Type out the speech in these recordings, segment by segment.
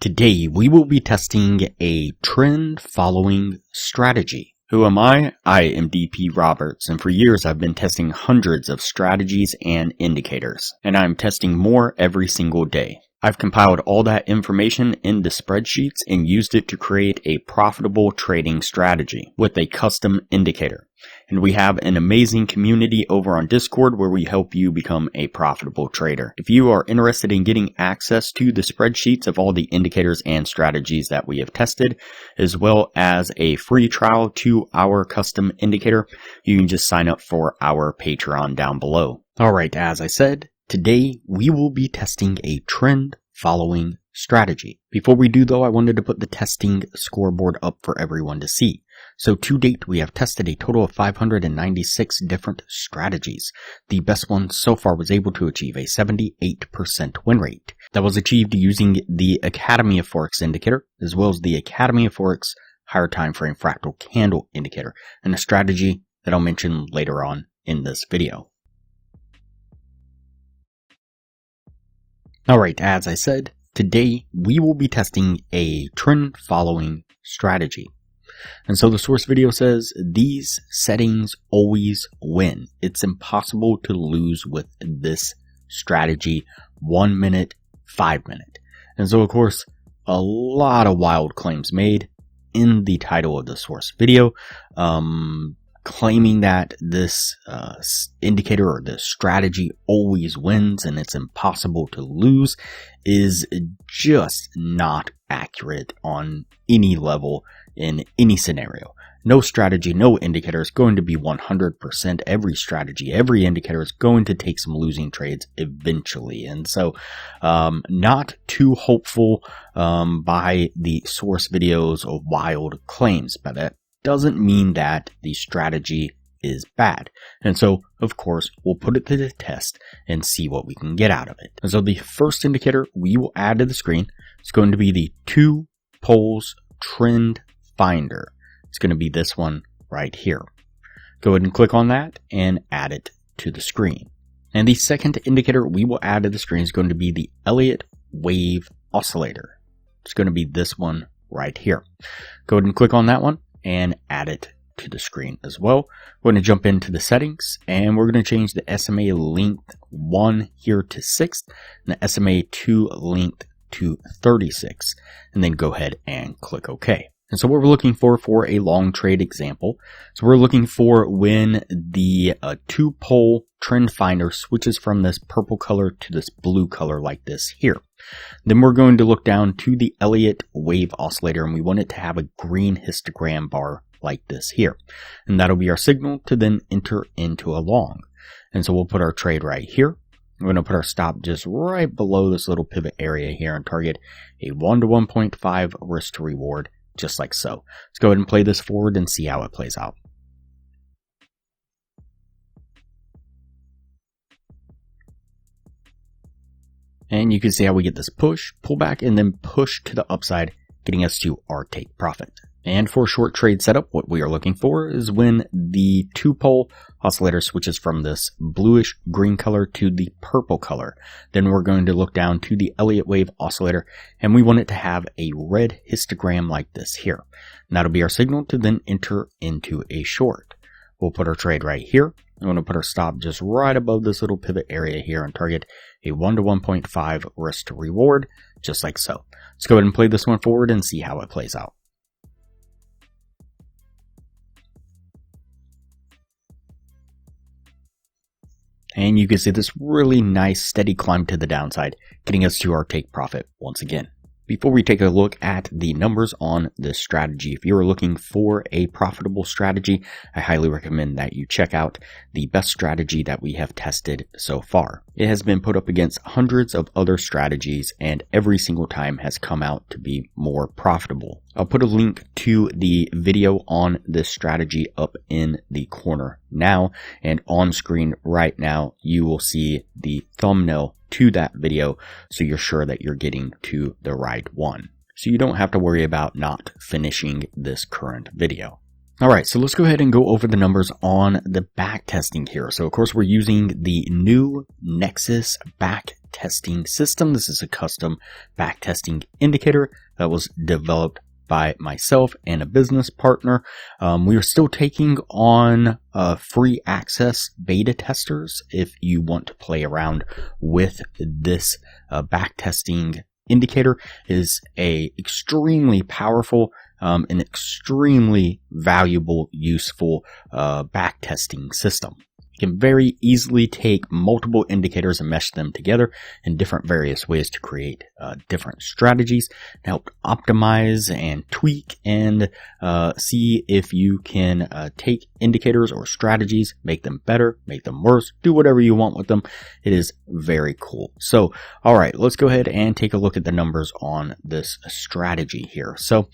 Today, we will be testing a trend following strategy. Who am I? I am DP Roberts, and for years I've been testing hundreds of strategies and indicators, and I'm testing more every single day. I've compiled all that information into spreadsheets and used it to create a profitable trading strategy with a custom indicator. And we have an amazing community over on Discord where we help you become a profitable trader. If you are interested in getting access to the spreadsheets of all the indicators and strategies that we have tested, as well as a free trial to our custom indicator, you can just sign up for our Patreon down below. Alright, as I said, today we will be testing a trend following strategy. Before we do though, I wanted to put the testing scoreboard up for everyone to see. So to date, we have tested a total of 596 different strategies. The best one so far was able to achieve a 78% win rate. That was achieved using the Academy of Forex indicator, as well as the Academy of Forex higher time frame fractal candle indicator, and a strategy that I'll mention later on in this video. Alright, as I said, today we will be testing a trend following strategy. And so the source video says, these settings always win. It's impossible to lose with this strategy 1 minute, 5 minute. And so of course, a lot of wild claims made in the title of the source video, claiming that this indicator or this strategy always wins and it's impossible to lose is just not accurate on any level in any scenario. No strategy, no indicator is going to be 100%. Every strategy, every indicator is going to take some losing trades eventually. And so, not too hopeful by the source videos of wild claims, but that doesn't mean that the strategy is bad. And so, of course, we'll put it to the test and see what we can get out of it. And so the first indicator we will add to the screen is going to be the 2 poles trend finder. It's going to be this one right here. Go ahead and click on that and add it to the screen. And the second indicator we will add to the screen is going to be the Elliott wave oscillator. It's going to be this one right here. Go ahead and click on that one and add it to the screen as well. We're going to jump into the settings and we're going to change the SMA length 1 here to 6 and the SMA 2 length to 36, and then go ahead and click OK. And so what we're looking for a long trade example, so we're looking for when the 2 pole trend finder switches from this purple color to this blue color like this here. Then we're going to look down to the Elliott wave oscillator and we want it to have a green histogram bar like this here. And that'll be our signal to then enter into a long. And so we'll put our trade right here. We're going to put our stop just right below this little pivot area here and target a 1 to 1.5 risk to reward, just like so. Let's go ahead and play this forward and see how it plays out. And you can see how we get this push, pull back, and then push to the upside, getting us to our take profit. And for short trade setup, what we are looking for is when the 2 pole oscillator switches from this bluish green color to the purple color. Then we're going to look down to the Elliott wave oscillator and we want it to have a red histogram like this here. And that'll be our signal to then enter into a short. We'll put our trade right here. I'm going to put our stop just right above this little pivot area here and target a 1 to 1.5 risk to reward, just like so. Let's go ahead and play this one forward and see how it plays out. And you can see this really nice steady climb to the downside, getting us to our take profit once again. Before we take a look at the numbers on this strategy, if you're looking for a profitable strategy, I highly recommend that you check out the best strategy that we have tested so far. It has been put up against hundreds of other strategies and every single time has come out to be more profitable. I'll put a link to the video on this strategy up in the corner now, and on screen right now you will see the thumbnail to that video so you're sure that you're getting to the right one. So you don't have to worry about not finishing this current video. Alright, so let's go ahead and go over the numbers on the back testing here. So of course we're using the new Nexus back backtesting system. This is a custom backtesting indicator that was developed by myself and a business partner. We are still taking on free access beta testers if you want to play around with this backtesting indicator. It is a extremely powerful and extremely valuable, useful backtesting system. You can very easily take multiple indicators and mesh them together in different various ways to create different strategies to help optimize and tweak and see if you can take indicators or strategies, make them better, make them worse, do whatever you want with them. It is very cool. So, all right, let's go ahead and take a look at the numbers on this strategy here. So,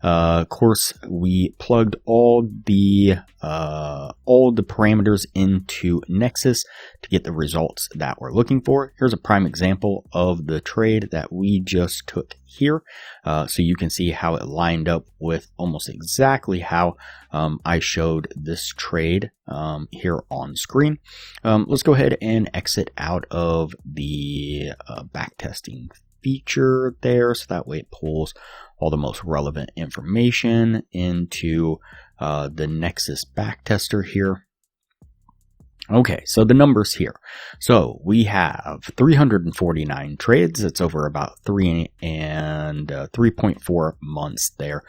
of course, we plugged all the parameters into Nexus to get the results that we're looking for. Here's a prime example of the trade that we just took here. So you can see how it lined up with almost exactly how I showed this trade here on screen. Let's go ahead and exit out of the backtesting feature there, so that way it pulls all the most relevant information into the Nexus backtester here. Okay, so the numbers here. So we have 349 trades. It's over about 3.4 months there.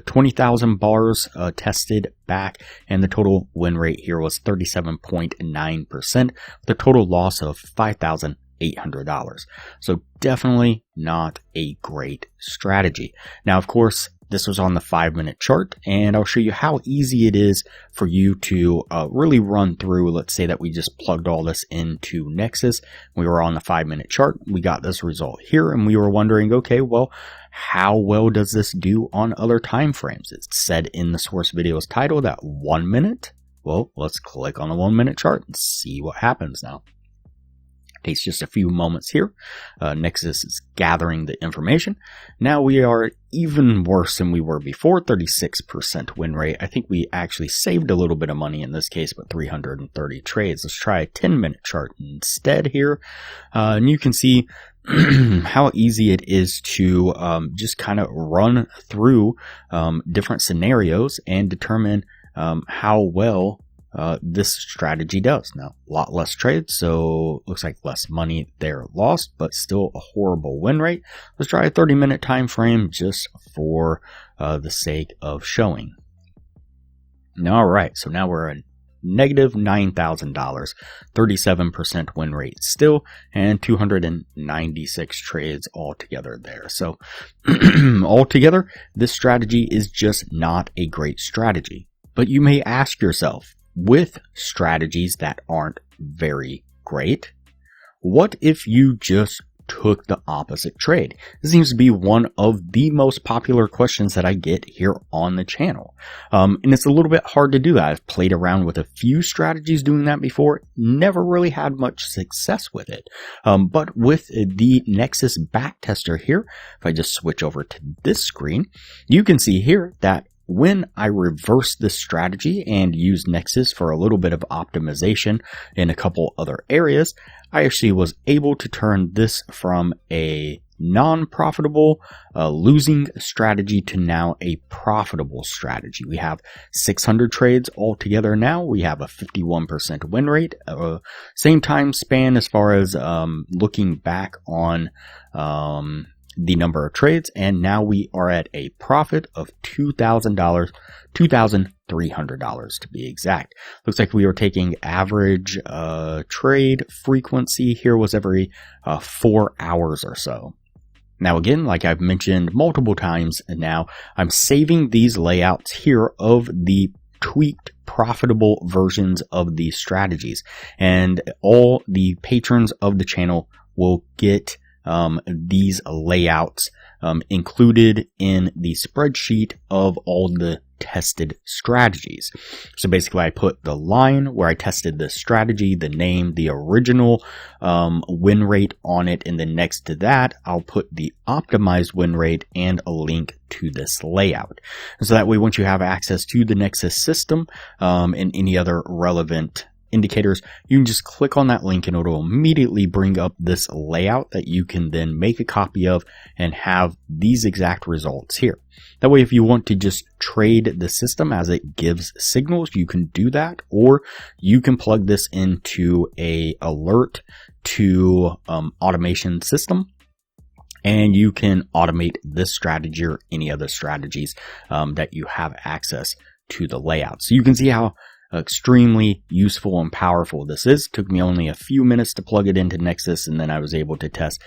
20,000 bars tested back, and the total win rate here was 37.9%, with a total loss of $5,800. So definitely not a great strategy. Now, of course, this was on the 5-minute chart, and I'll show you how easy it is for you to really run through. Let's say that we just plugged all this into Nexus. We were on the 5-minute chart. We got this result here, and we were wondering, okay, well, how well does this do on other time frames? It said in the source video's title that 1 minute. Well, let's click on the 1-minute chart and see what happens now. Takes just a few moments here. Nexus is gathering the information. Now we are even worse than we were before, 36% win rate. I think we actually saved a little bit of money in this case, but 330 trades. Let's try a 10-minute chart instead here. And you can see how easy it is to just kind of run through different scenarios and determine how well this strategy does. Now, a lot less trades, so looks like less money there lost, but still a horrible win rate. Let's try a 30-minute time frame just for the sake of showing. All right, so now we're at negative $9,000, 37% win rate still, and 296 trades altogether there. So altogether, this strategy is just not a great strategy. But you may ask yourself, with strategies that aren't very great, what if you just took the opposite trade? This seems to be one of the most popular questions that I get here on the channel. And it's a little bit hard to do that. I've played around with a few strategies doing that before, never really had much success with it. But with the Nexus backtester here, if I just switch over to this screen, you can see here that when I reversed this strategy and used Nexus for a little bit of optimization in a couple other areas, I actually was able to turn this from a non-profitable, losing strategy to now a profitable strategy. We have 600 trades altogether now. We have a 51% win rate. Same time span as far as looking back on the number of trades, and now we are at a profit of $2,000, $2,300 to be exact. Looks like we were taking average trade frequency here was every 4 hours or so. Now again, like I've mentioned multiple times now, I'm saving these layouts here of the tweaked profitable versions of these strategies, and all the patrons of the channel will get these layouts included in the spreadsheet of all the tested strategies. So basically I put the line where I tested the strategy, the name, the original win rate on it, and then next to that I'll put the optimized win rate and a link to this layout. And so that way once you have access to the Nexus system and any other relevant indicators, you can just click on that link and it'll immediately bring up this layout that you can then make a copy of and have these exact results here. That way, if you want to just trade the system as it gives signals, you can do that, or you can plug this into a alert to automation system, and you can automate this strategy or any other strategies that you have access to the layout. So you can see how extremely useful and powerful this is. It took me only a few minutes to plug it into Nexus, and then I was able to test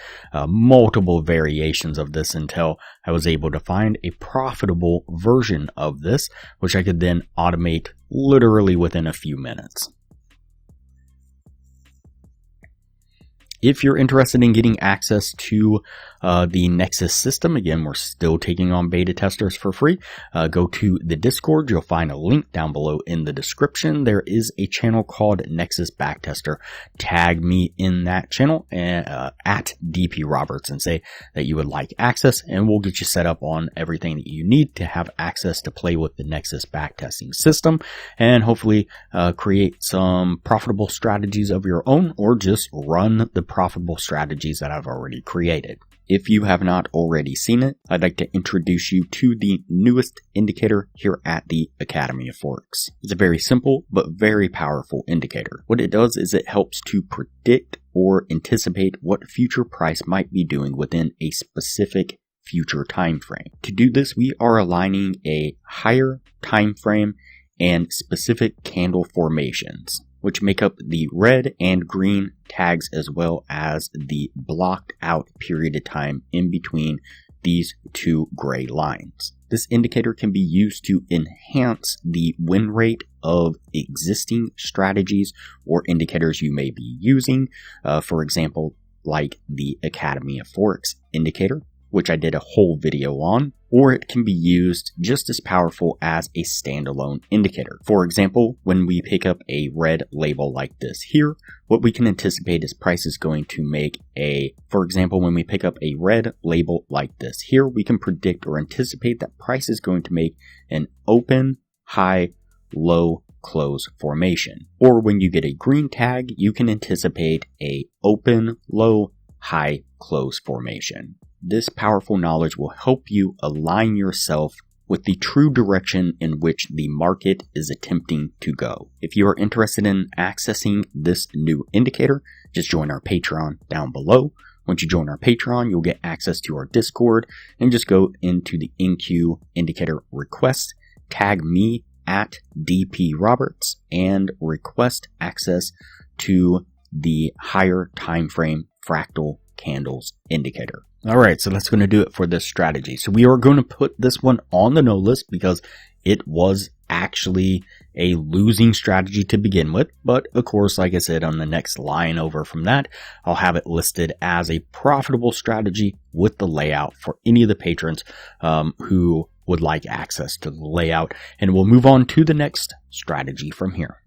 multiple variations of this until I was able to find a profitable version of this, which I could then automate literally within a few minutes. If you're interested in getting access to the Nexus system, again, we're still taking on beta testers for free. Go to the Discord. You'll find a link down below in the description. There is a channel called Nexus Backtester. Tag me in that channel at DP Roberts and say that you would like access, and we'll get you set up on everything that you need to have access to play with the Nexus backtesting system and hopefully create some profitable strategies of your own, or just run the profitable strategies that I've already created. If you have not already seen it, I'd like to introduce you to the newest indicator here at the Academy of Forex. It's a very simple but very powerful indicator. What it does is it helps to predict or anticipate what future price might be doing within a specific future time frame. To do this, we are aligning a higher time frame and specific candle formations, which make up the red and green tags as well as the blocked out period of time in between these two gray lines. This indicator can be used to enhance the win rate of existing strategies or indicators you may be using. For example, like the Academy of Forex indicator, which I did a whole video on, or it can be used just as powerful as a standalone indicator. For example, when we pick up a red label like this here, what we can anticipate is price is going to make for example, when we pick up a red label like this here, we can predict or anticipate that price is going to make an open, high, low, close formation. Or when you get a green tag, you can anticipate a open, low, high, close formation. This powerful knowledge will help you align yourself with the true direction in which the market is attempting to go. If you are interested in accessing this new indicator, just join our Patreon down below. Once you join our Patreon, you'll get access to our Discord, and just go into the NQ indicator request, tag me at DP Roberts, and request access to the higher time frame fractal candles indicator. Alright, so that's going to do it for this strategy. So we are going to put this one on the no list because it was actually a losing strategy to begin with. But of course, like I said, on the next line over from that, I'll have it listed as a profitable strategy with the layout for any of the patrons who would like access to the layout. And we'll move on to the next strategy from here.